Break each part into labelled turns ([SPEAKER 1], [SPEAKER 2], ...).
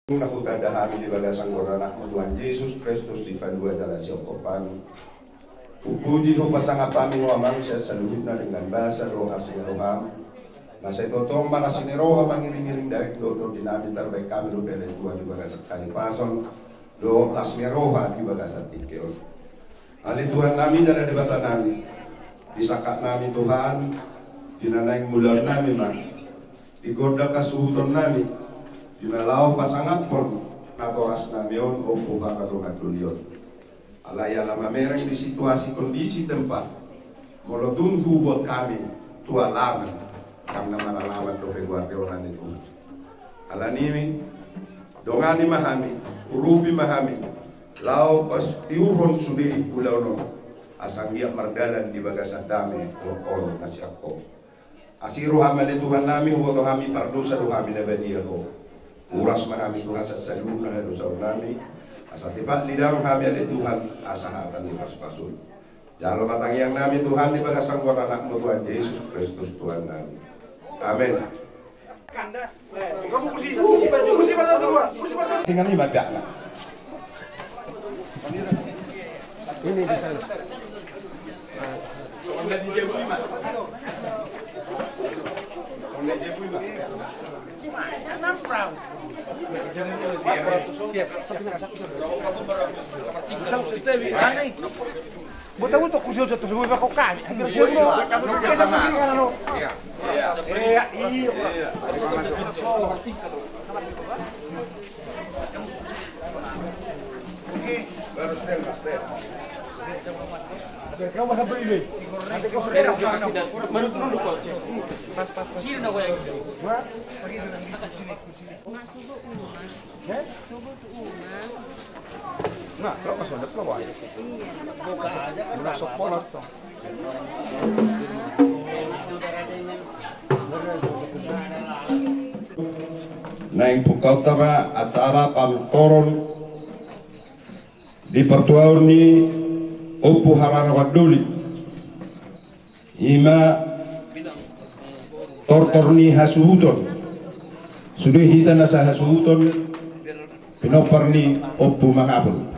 [SPEAKER 1] Nakutadahan di bagasang anak mo Tuhan Yesus Kristus di padua dalam siyokopan. Pupuji ko pasangapan mo amang siya sa luhit na dengan basa roha sinaroham. Nasa itotong makasiniroham ang iring-iring dahil dotor dinamit terbaik kami lo pele Tuhan di bagasang kalipason. Do lasmiroha di bagasang tikyon. Ali Tuhan namin dalam debatan namin. Disakat namin Tuhan. Dinanaing mulan namin man. Digoda kasuhuton namin. Dinalaw pasangat pun natoras namion o buka katungan dulion. Alaya lama mereng di situasi kondisi tempat molo tunggu buat kami tua laman kang nama lawan do peguarionan itu. Alanimi dongani mahami urubi mahami lau pas tiuron sudi pulau no asang dia mardalan di bagasan dame o nasyako. Asiru hamale Tuhan nami huboto hami pardosa do hami nabadia ko. Uras manami Tuhan sa salum na dosa nami asa tiba lidang kami ada Tuhan asa hatan di pas-pasun. Jalo matangiang nami Tuhan di bagasang buat anakmu Tuhan Yesus Kristus Tuhan nami. Amin. Tinggal lima gak nak. Ini di sana. Anda di Jebu lima. Anda Jebu lima. Siap. Bota untuk kusil jatuh semua kau kan. Baru stel. Kamu mana beli? Nanti kau sudah baru turun kau. Pas. Sini nak yang itu. Pergi sini. Subuh umang. Subuh tu umang. Nah, kalau pas ada pelawai. Iya. Buka aja kan. Masuk polos toh. Naing pukau tama acara pamtoron di pertuau ni Opu harana waduli ima tortorni hasuhuton sudah hita nasa hasuhuton pinoparni Opu mangapun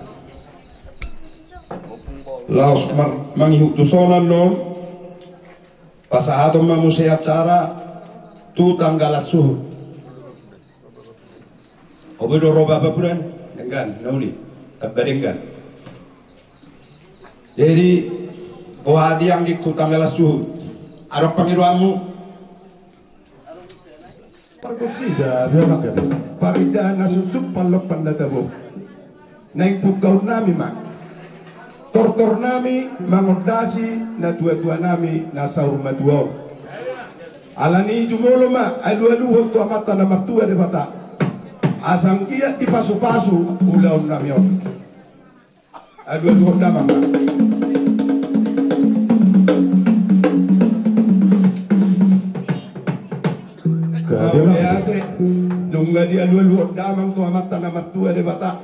[SPEAKER 1] laos mangihuktusonan no pasahaton mamusay acara tu tanggalas suhu obedo roba papuran enggan nauli tabadenggan. Jadi wadi yang ikutang dalam suhu ada pangiruamu perkusida biar paridana susuk palok pandatabu naik pukau nami mak tortor nami mangodasi na tua nami na saur maduau alani jumolo ma alu to amata na matua de bata asang kia di pasu-pasu ulau nami on alu damang nungga di alu damang tu amat tanah matua de bata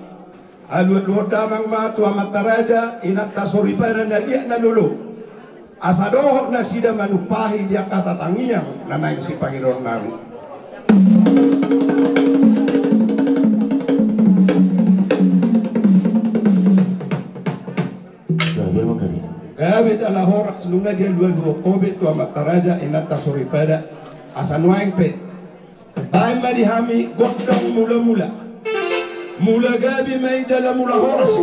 [SPEAKER 1] alu damang ma tu amat raja inat tasori pada dia na lulu asadoh na sida manupahi dia kata tangiang na naik si pangiron nami gabe jala horas nungga dia dua kobe tu amat raja inat tasori pada asanuaing pe bahay marihami godong mula gabi may jala mula horas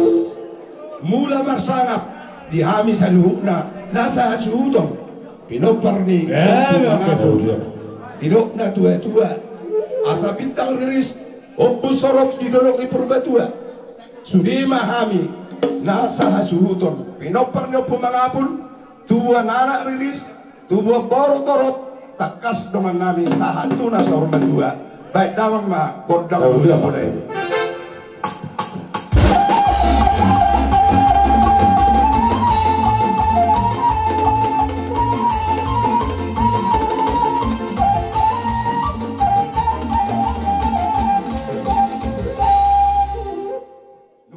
[SPEAKER 1] mula marsangap dihami sa luhukna nasa hasuhutong pinoparni didok na tua asa bintang riris obus sorop didolok ipurbatua sudi mahami nasa hasuhutong pinoparni pumangapun tubuh anak riris tubuh boro torot takas dengan nami sahatu nasa hormat dua baik damang ma kodang mulai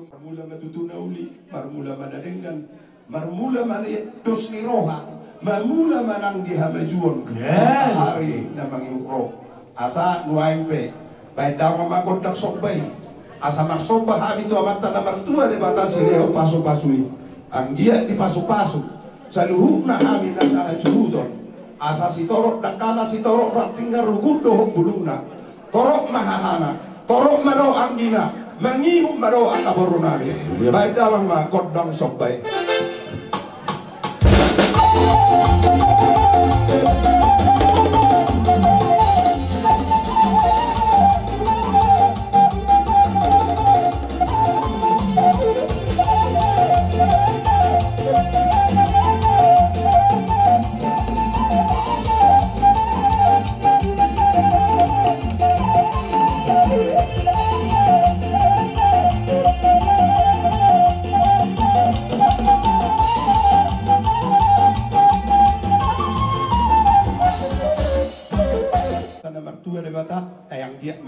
[SPEAKER 1] marmula matutuna uli marmula manadenggan marmula mani dosni roha mamula manang di hamajuan hari na mangiukro asa nuaing pe Baik dalam makodak sobai. Asa maksoba hami tu amata na mertua de batasi leo pasu-pasui. Anggia di pasu-pasu. Saluhuna hami na sa jurudon. Asa si torok dakana si torok ratingga rugundo bulungna. Torok mahahana. Torok maro anggina. Mangihum maro akaborunani. Baik dalam makodang sobai.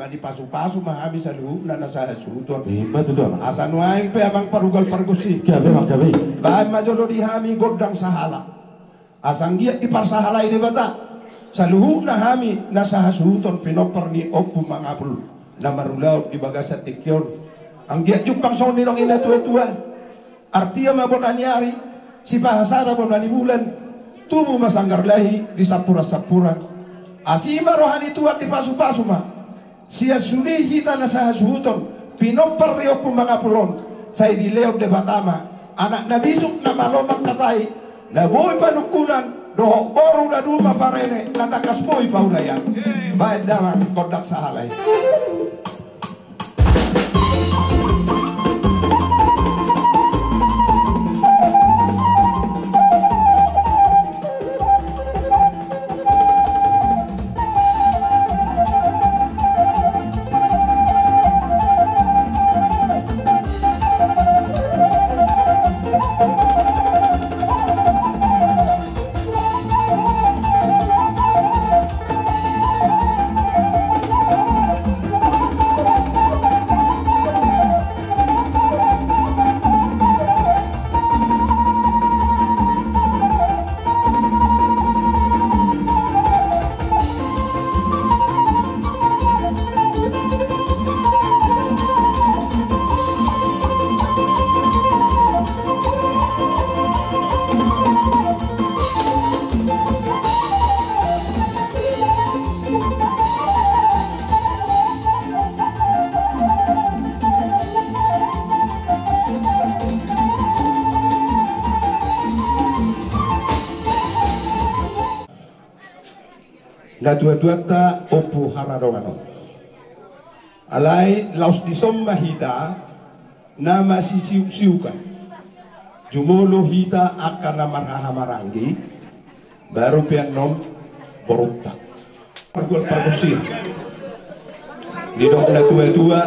[SPEAKER 1] Di pasu-pasu mahami salu na nasa asuton.
[SPEAKER 2] Betul.
[SPEAKER 1] Asan waing pe amang parugal pargusi.
[SPEAKER 2] Gabe.
[SPEAKER 1] Bahan majolo di hami godang sahala. Asang giat di parsahala ini bata. Saluhu na hami nasa asuton pinopar ni opu mangapul. Na marulaw di bagasat tikyon. Ang giat jupang son nilong ina tua-tua. Artia mabon anyari. Si pahasara bon ani bulan. Tubuh masanggar lahi di sapura-sapura. Asima rohani tuat di pasu-pasu ma. Sia suli hita na sa hasuton pinopar rio po mga pulon sa idileog de Batama anak nabisok na malomang katay na buhay panukunan dohok boru na duma parene natakas buhay paulayan bayad daman kodak sa halay. Na dua-duata opu haradongano. Alai laus disom mahita na masisiu-siukan. Jumolo hita akan namarahamarangi baru pianom borukta. Pargul-pargusir. Didok na tua-tua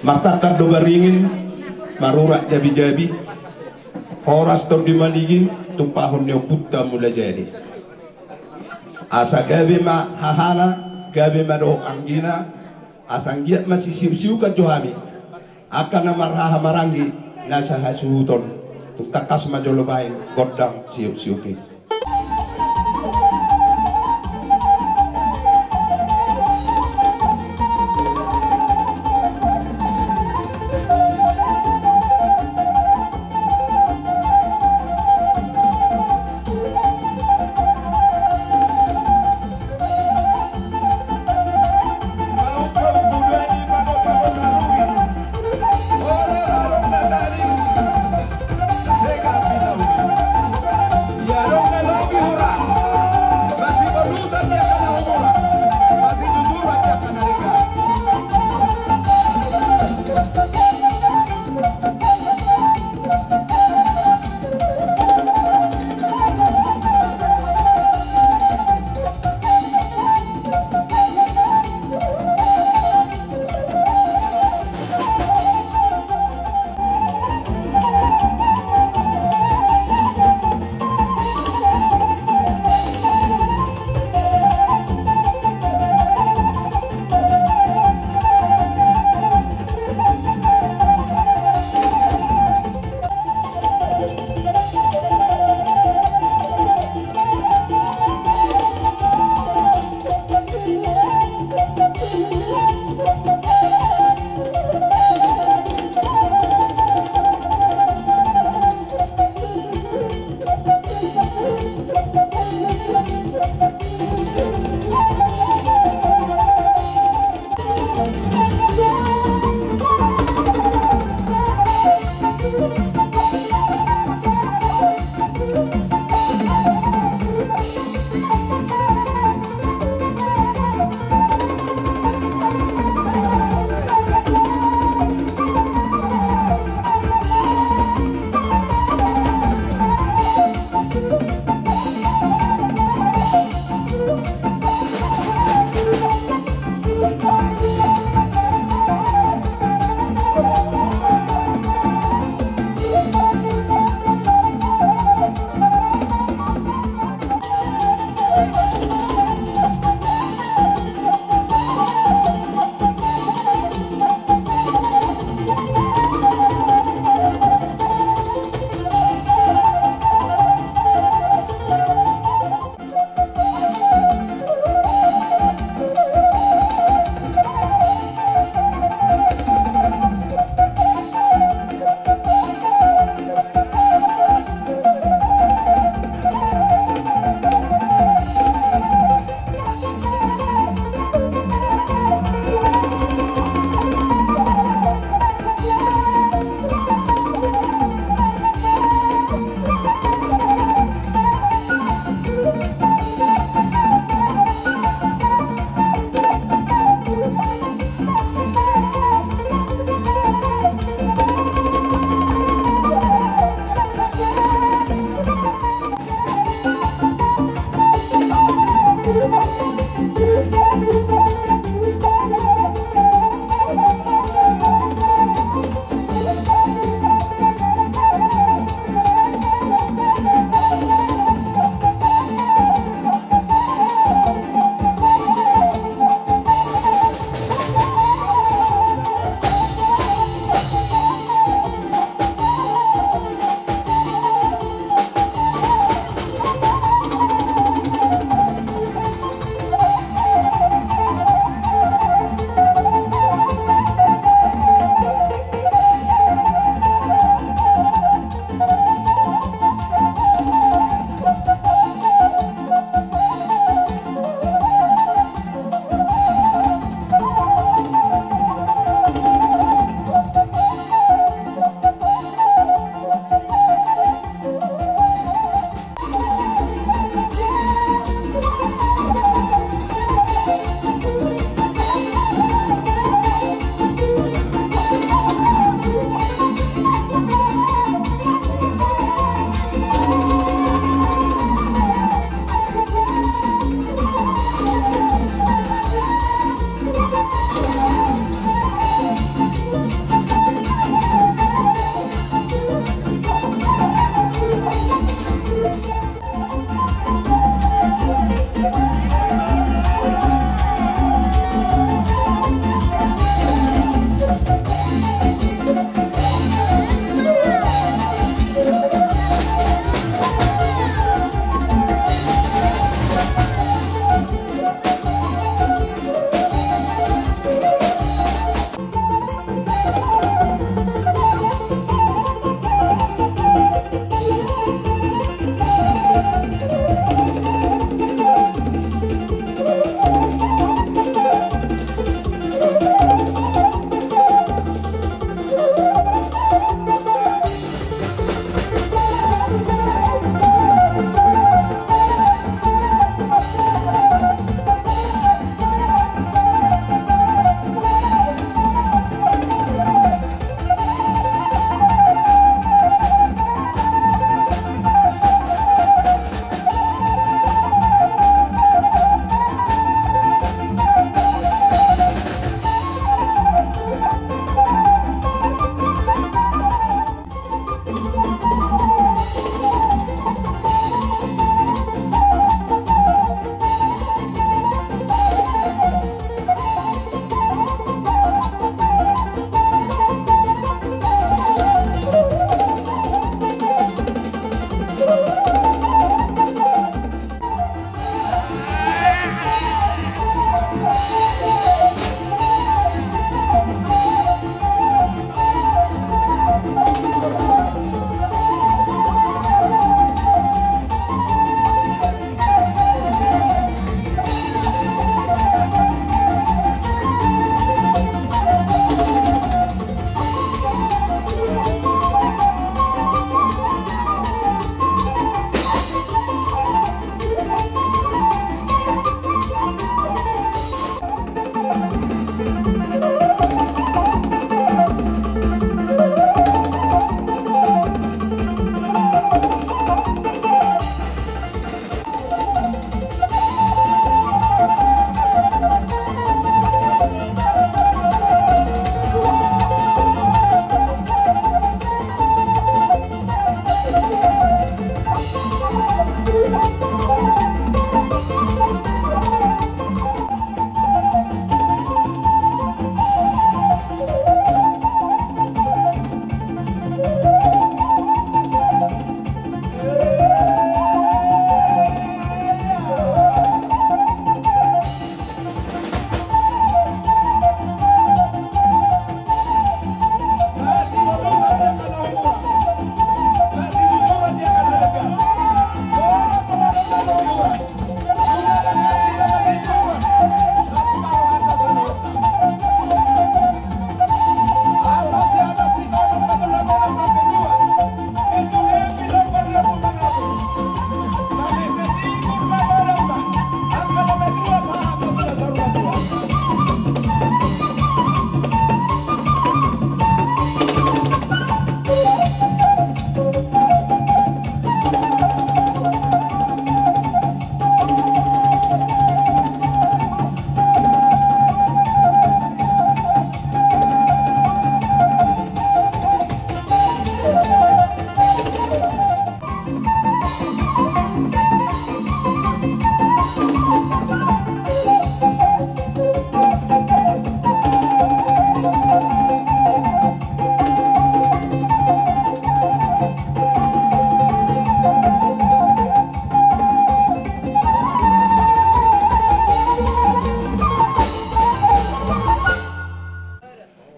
[SPEAKER 1] martakan do baringin marurak jabi-jabi horas tom dimaligin tumpahon niyo putta mula jadi asa gabi ma hahana gabi ma do anggina asang giat masisiu-siu ka johami akan namarha marangi nasa hasuton tutakas majolobain godang siu-siuki.
[SPEAKER 3] Ya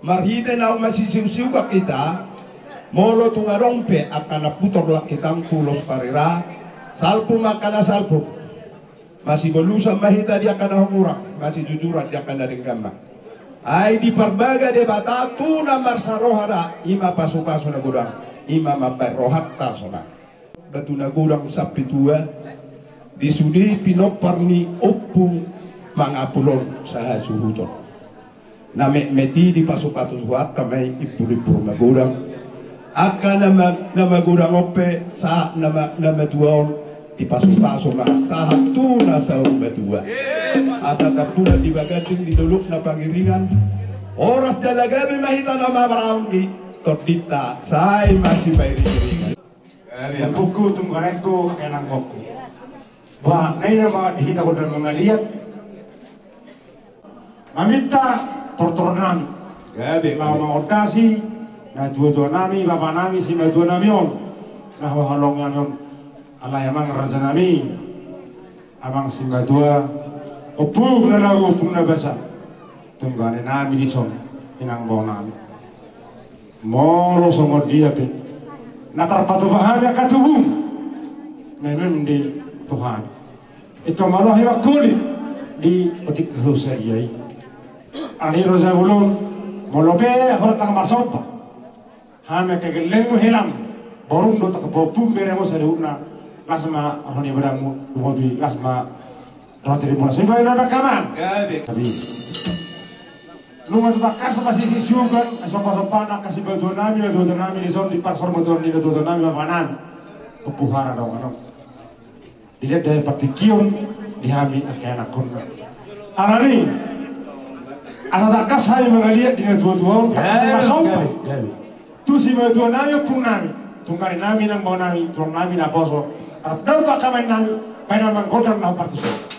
[SPEAKER 1] marhite na masisiw-siw ka kita, molo tungarongpe akan naputor lak kitang kulos parira, salpo makana salpo. Masih belusa mahita dia kana humurang, masih jujuran dia kana dengkama. Ay di parbaga de batatu na marsarohara, ima paso-paso na gudang, ima maparohat tasona. Batu na gudang sapitua, disudi pinoparni opung mangapulon sa hasuhuton. Meti di paso-paso suat kamay ipur-ipur na gudang. Aka nama gudang ope sa nama tuaon di paso-paso na sa hatuna sa berdua. Asa tapuna di bagating di duluk na pangiringan. Oras dalagabi mahita na mabarangki tordita say masih bayri-iringan.
[SPEAKER 2] Ang buku tunggalan ko kenang buku. Wah, ngayon mga dihita ko ng mga liat. Mamita tortor nami.
[SPEAKER 1] Gabi
[SPEAKER 2] Mga odasi na dua-dua nami, bapa nami, si dua nami on. Na hahalong yan yon. Alay amang raja nami. Amang si dua. Opung na lagu, opung na basa. Tunggalan nami di son. Inang bawa nami. Moro sama dia pe. Natarpatubahan ka tubung. Memang di Tuhan. Ito malah yang kulit di petik rusa iyai. Ani rosa ulun molope ako tang marsopa. Hame kegeleng hilang. Borong do tak bopum beremo seruna. Lasma roni beramu dumobi lasma roteri mona simpai na kaman. Tapi Numa tuta kasa masih sisugan, sopa-sopa nak kasih batu nami, di son di pasar motor di batu nami mapanan, upuhara dong ano. Dilihat dari partikion dihami akan akun. Alani, asal tak kasih mengaliat di dua-dua, masompa. Tu si batu nami pun nami, tungkari nami nang bau nami, tuang nami na poso. Arab tak kamay nami, paina manggodan na partuso.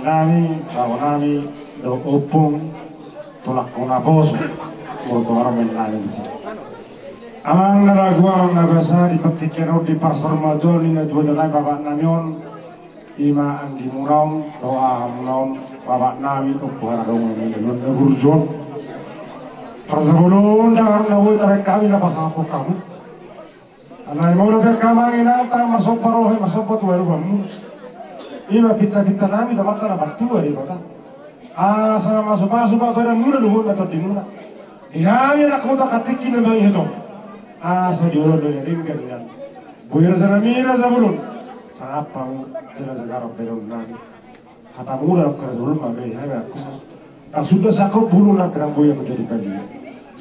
[SPEAKER 2] nami, bawa nami, do opung, tolak kona boso, untuk orang menang di sini. Amang naraguang nabasa di petikero di pasar madon ini dua jalan bapak namion, ima anggi murong, doa murong, bapak nami ukuran dong ini dengan burjon. Persebelum dah nawi tarik kami napa sapu kamu. Anai mau lebih kamangin alta masuk paroh masuk pot waru kamu. Ima pita nami sama tanah batu di kota. Sama masuk pak barang muna dulu atau di muna. Ihami anak muda katikin nang itu. Sa diulon dari tinggal dan. Buyar sana mira sebelum. Sapang jelas sekarang belum nami. Kata mula kerja dulu magai hai aku. Nak sudah sakau bulu nak berang buyar menjadi kali.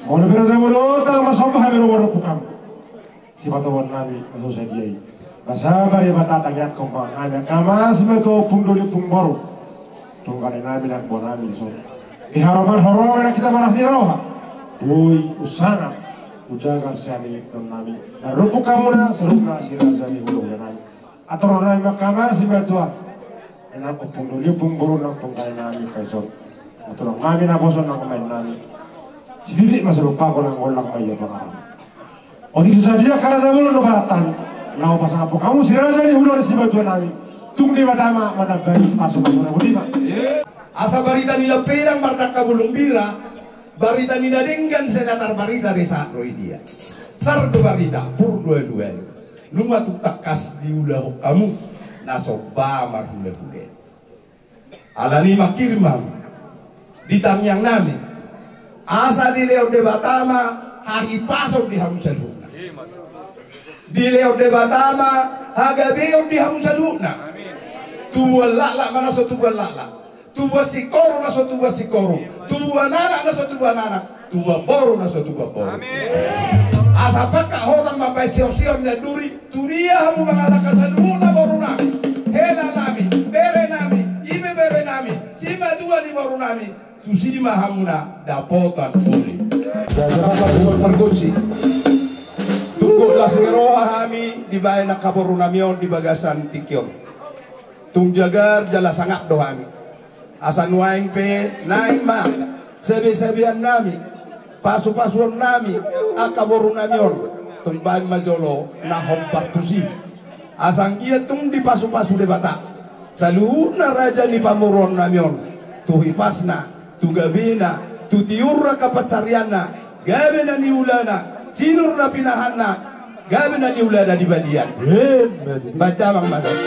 [SPEAKER 2] Mau lebih sebelum tak masuk hai baru pukam. Siapa tahu nami masuk saya dia. Masabar ya bata tanya kompang ada kamas meto pung doli pung baru tunggal nabi nak bon nabi so di harapan kita marah di roha boy usana ujaga sani don nabi na rupu kamu na serupna sirazani hulu nabi atau nabi kamas meto enak pung doli pung baru nak tunggal nabi kaiso atau nabi na boson nak main nabi sedikit masa lupa ko nang golak mayo pa odi sadia karena sebelum no batang lau pasang apa kamu siraja ni hulur si batu nami tung di batama mana bari masuk na budima
[SPEAKER 1] asa barita nila perang mardak kabulung bira barita nila denggan senatar barita desa roidia sardo barita pur dua luma tutakas di ulah kamu nasoba marhule hule alani makirmam ditanyang nami asa di leo de batama hahi pasok di hamsaluna di leo de batama haga beo di hamsaluna tuwa lala mana so tuwa lala tuwa sikoro na so tuwa sikoro tuwa nana na so tuwa nana tuwa boru na so tuwa boru asa paka hotang mapai sio-sio na duri turia hamu mangala kasaluna boru nami hela nami bere nami ibe bere nami sima dua di boru nami tusima hamuna dapotan uli jangan pergusi tunggu las ngeroha kami di bayi nak kaboru namion di bagasan tikion tung jagar jala sangat doami asan waing pe naik ma sebi-sebian nami pasu-pasuan nami akaboru namion tung bayi majolo na hompat tusi asang kia tung di pasu-pasu de bata saluna raja ni pamuron namion tuhi pasna tu gabina tu tiurra kapacariana gabina ni ulana sinur na pinahanna gabina ni ulana di badian badamang madam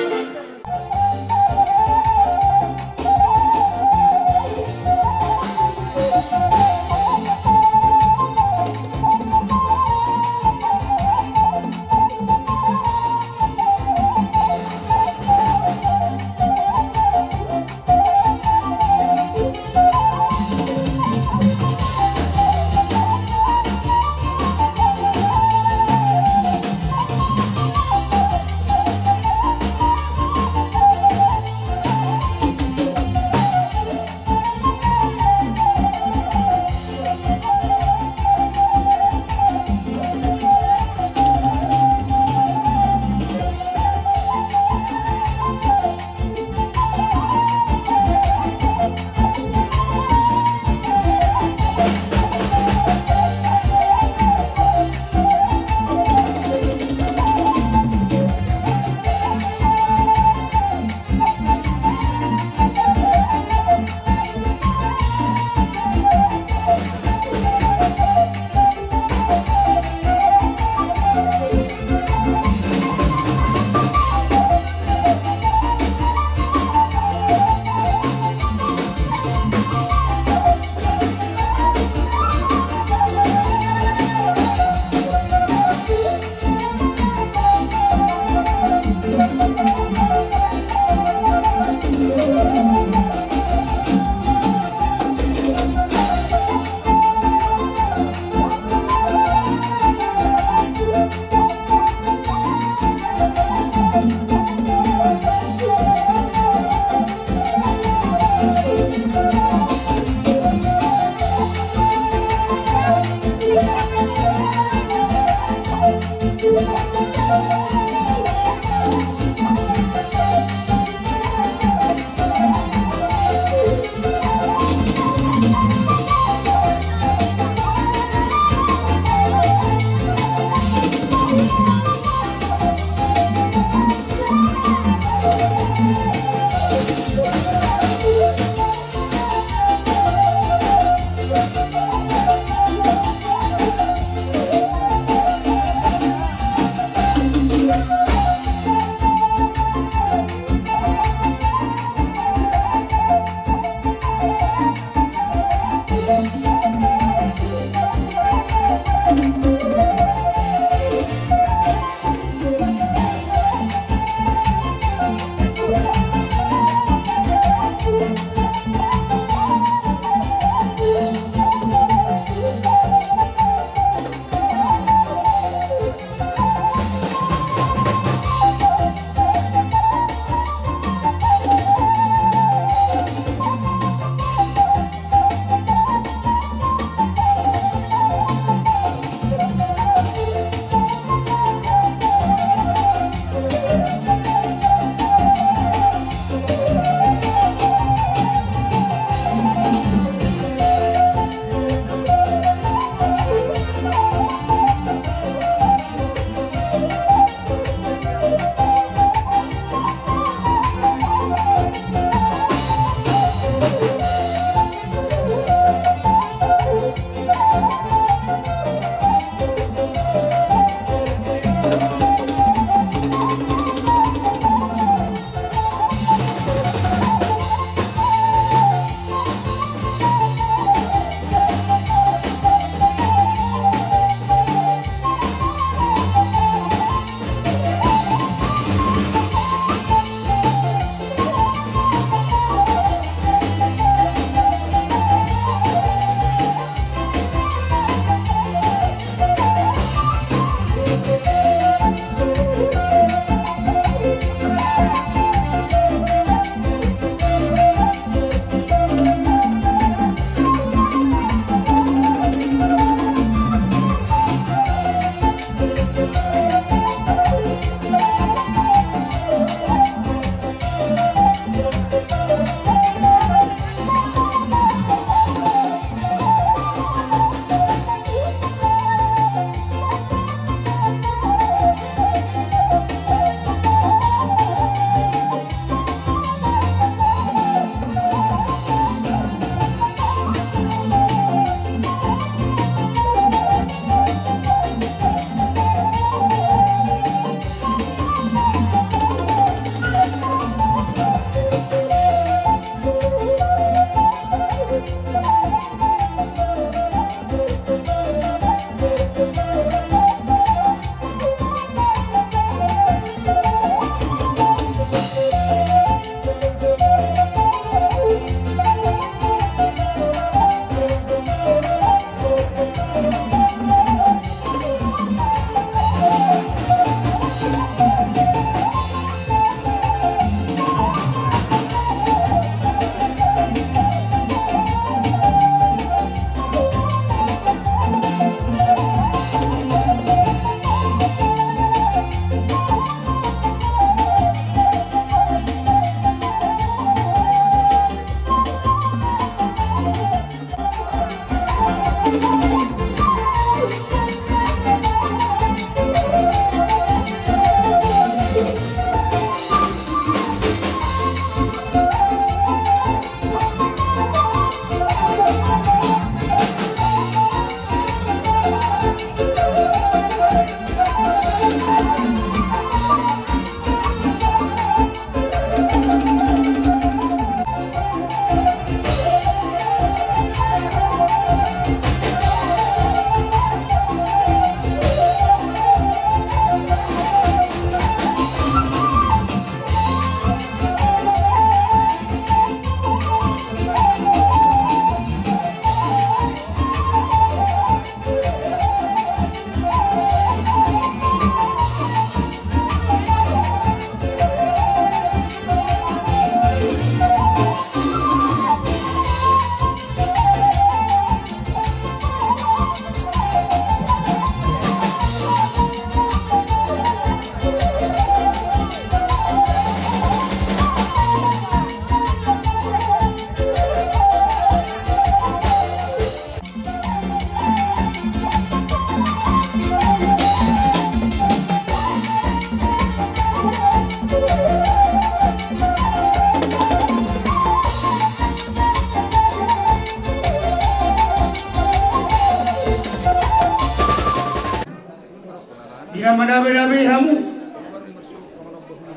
[SPEAKER 3] gawe hamu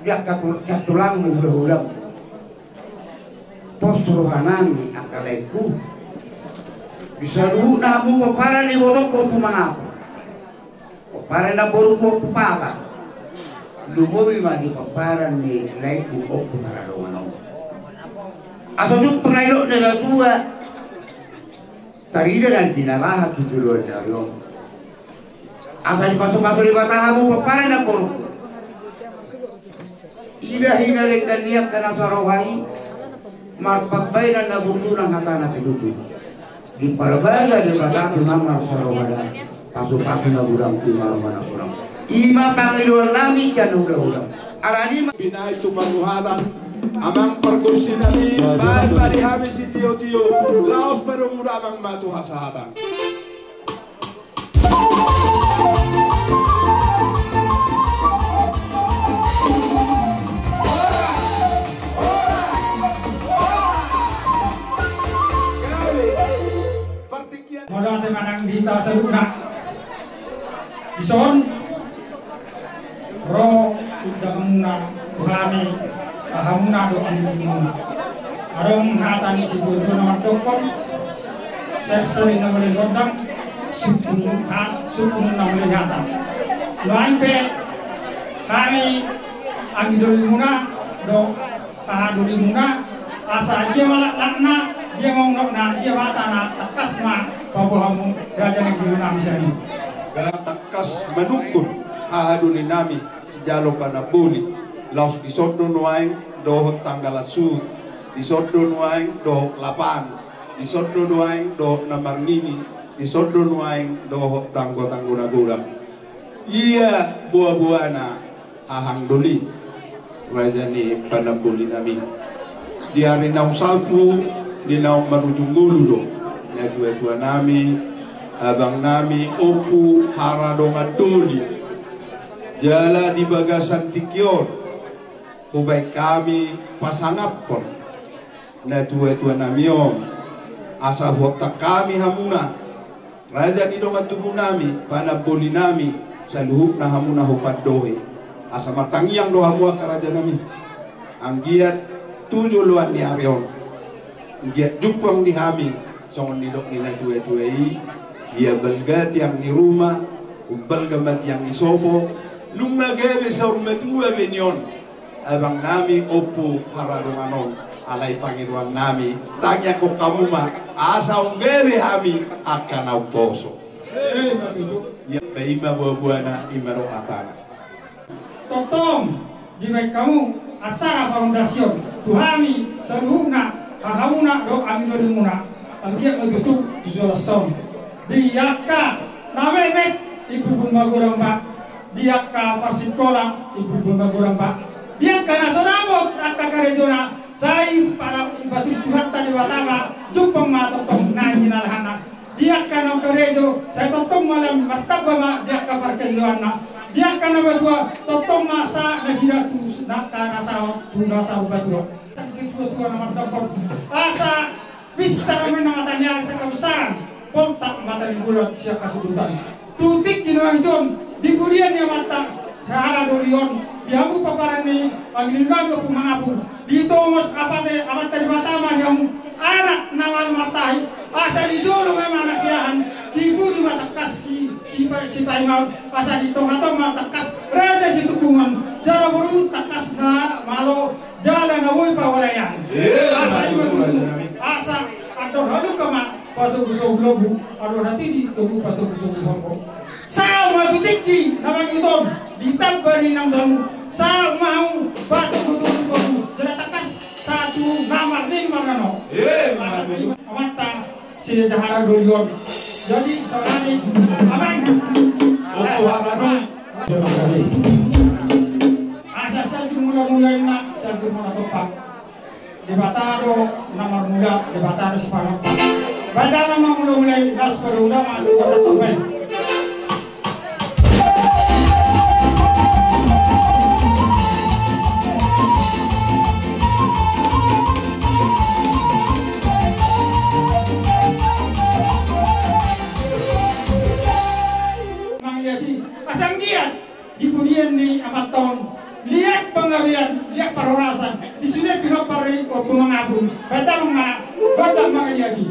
[SPEAKER 3] dia katulang ulang posrohanan akaleku bisa lu namu paparan ni borok ko pumangap paparan na borok ko pupaka lumoy magi paparan ni laiku ko punaradongan aso yung pangaylo na tua tarida dan dinalahat tujuan dayo asal pasok-pasok di batahamu paparan na borok ilahi na lekaniak kana sarohai marpagbay na nabundunan hatana pinutu di palbaga di batang mamar sarowada pasok-pasok na burang timarman kurang ima Panginoon namin yan ulang arani
[SPEAKER 2] binay tumaguhatan amang perkursi namin bahan barihami si tiyo-tiyo laos perumura amang matuhasahatan
[SPEAKER 4] Mula manang dita sa luna ison ro udang muna buhani ahamuna do anumuna arong hatani si budo na dokon sekseri na muli godang supun na muli hata lain pe kami ang idoli muna do kahadoli muna asa dia malak lakna dia ngongok na dia bata na takas ma pabuhamu raja negeri nami sani
[SPEAKER 5] takas menukun hahaduni nami sejalo kana buli laos disodo nuaing doh tanggal asut disodo nuaing doh lapan disodo nuaing doh namar ngini disodo nuaing doh tanggo-tanggo nagurang iya buah-buahna ahang doli raja ni panabuli nami diari nau salpu di nau marujung dulu do na dua-dua nami abang nami opu haradongan doli jala di bagasan tikyor kubai kami pasangapon na dua-dua nami om asa vota kami hamuna raja di dongan tubuh nami panaboli nami saluhuk na hamuna hupat dohe asa matangiang doha mua ka raja nami anggiat 7 luan ni arion dia jupang di hami songon nidok ni na tuwe-tuwei dia balgat yang di rumah balgamat yang di sopo lumagebe sa rumetuwe benyon abang nami opo haradunganon alay Panginoon nami tanya ko kamuma asa ungebe hami akan au poso ya baima buah-buahna imaro atana
[SPEAKER 4] totong di baik kamu asara foundation tuhami saluhuna hahamuna do aminulimuna angkia begitu juzulason diyaka namemet ibu bumagurang ba diyaka pasikola ibu bumagurang ba diyaka nasonabot akakarejona sai para batus tuhata di watama jupang matotong na jinalhana diyaka no karejo sai totong malam martabama diyaka parkezuana dia kana badua totong masa nasiratu nakana sa tuna sa badua tansi tua nama dokor asa bisa naman ng atanya sa kabusaran pontak mata gulat siya kasudutan tutik ginawa iton di burian niya mata hara dorion diamu paparan ni pagilinan ko pumangapu dito mos apate amat dari matama diamu anak nawal martai asa di dulu memang anak siahan di buri mata kasih si paimau asa di tong-tong matakas raja si tukungan jara buru takas na malo jala na woy pawalayan asa asa ador hadu kama patu buto globu ador hati di tugu patu buto globu sa matutiki namang iton ditambari nang samu sa mau patu buto globu jara takas satu namar ning marano asa amata si jahara dorion jadi saudari abang
[SPEAKER 2] opo haradon
[SPEAKER 4] asa satu mula-mula na satu mula topak di bataro namar muda di bataro sepanang badama mula-mula nas perundama kota sampai di burian ni amaton lihat pengawian lihat perorasan di sini pihak pari pemangabung badang mengaliagi.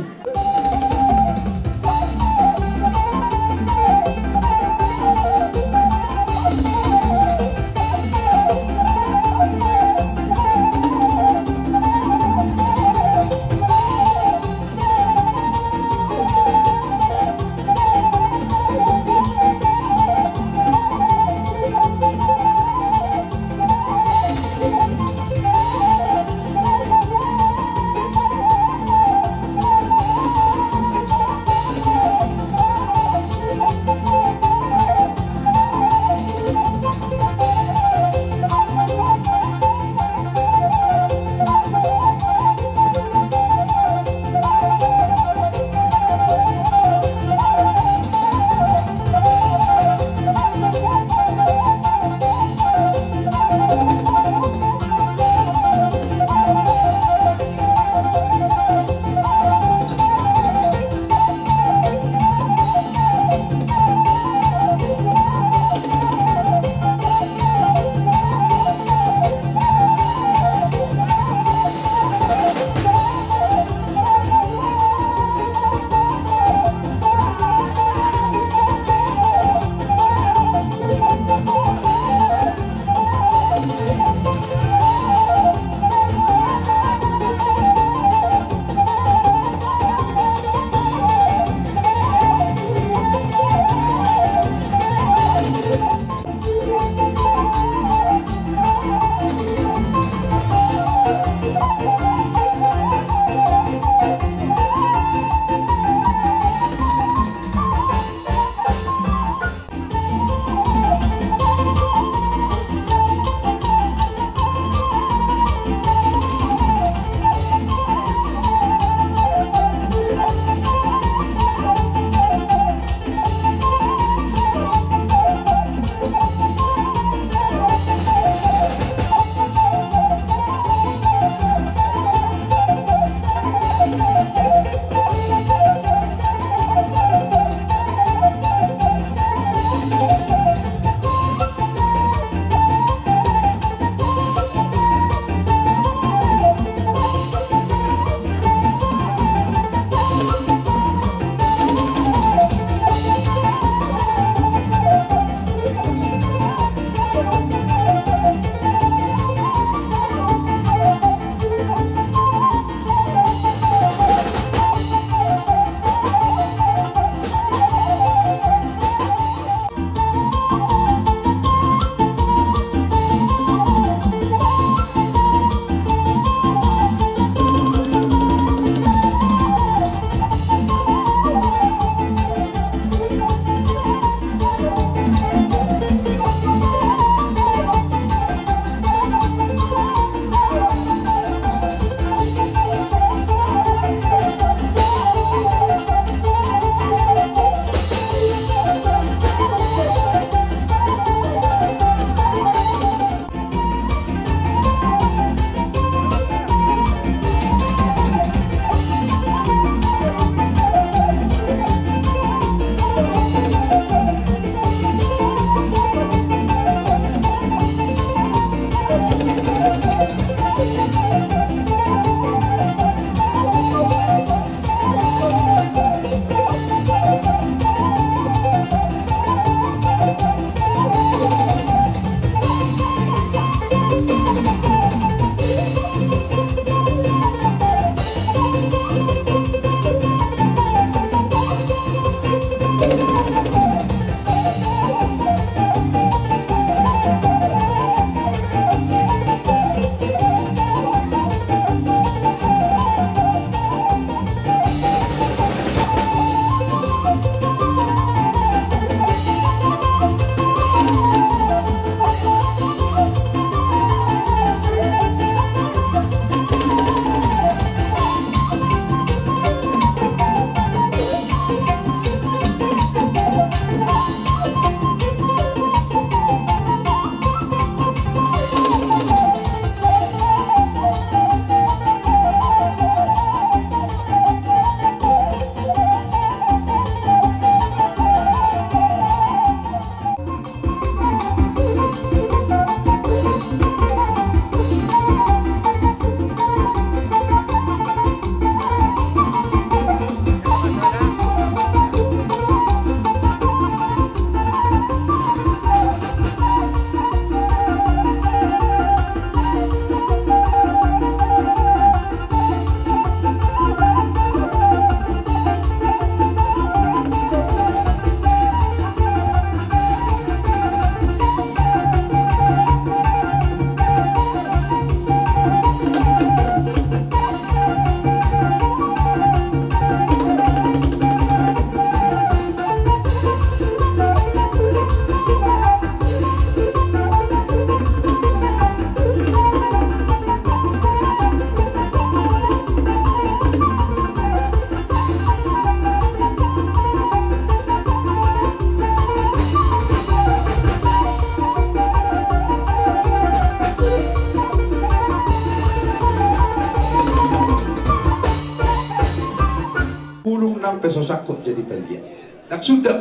[SPEAKER 5] nampe sosakot jadi pelia. Nak sudah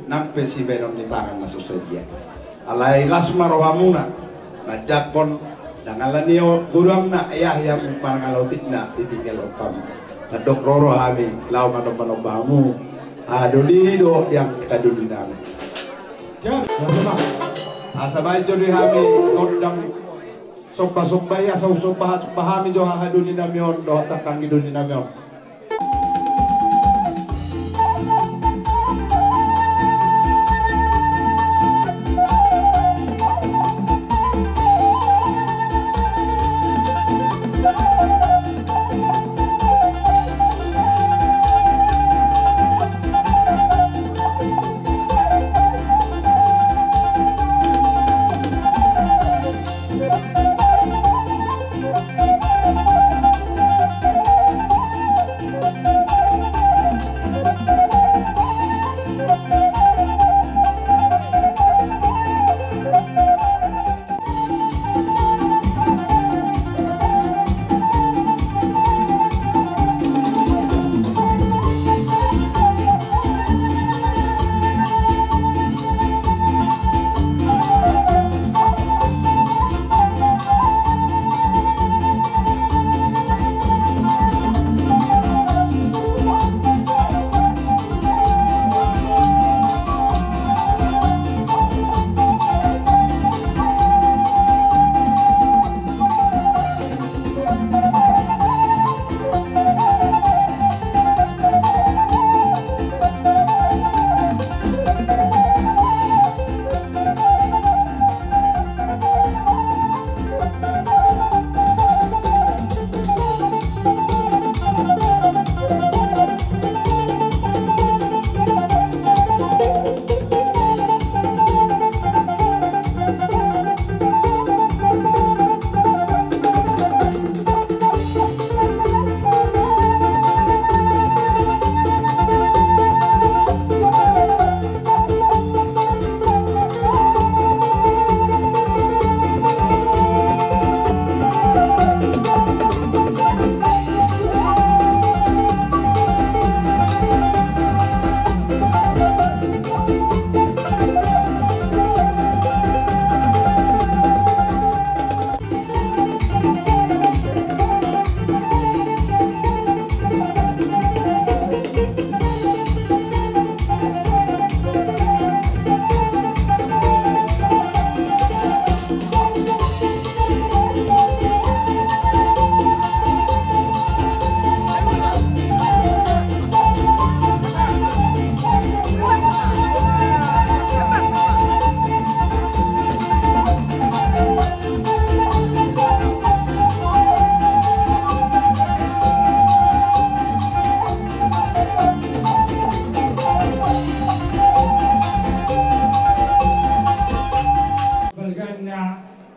[SPEAKER 5] nampe si benom ni tangan masuk saja. Alai lasma rohamuna majakon dangalanio gurang na ayah yang pangalautit na titinggal okam. Sadok roro hami lau manom-manom aduli do yang kaduli nami. Asabay jodi hami kodang sopa-sopa ya sopa hami jo haduli namion do takang iduli namion.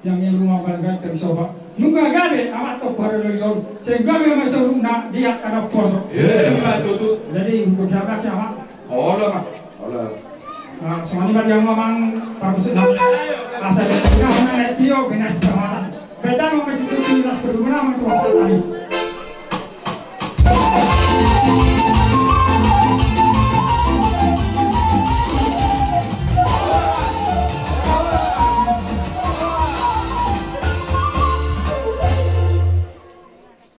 [SPEAKER 4] yang rumah warga tersoba nunga gabe amat to parolon sehingga memang seruna dia kana poso jadi untuk jaga kiamat
[SPEAKER 5] Mah.
[SPEAKER 4] semani yang memang bagus asal kita mana etio benar kecamatan beda masih 17 berguna untuk tadi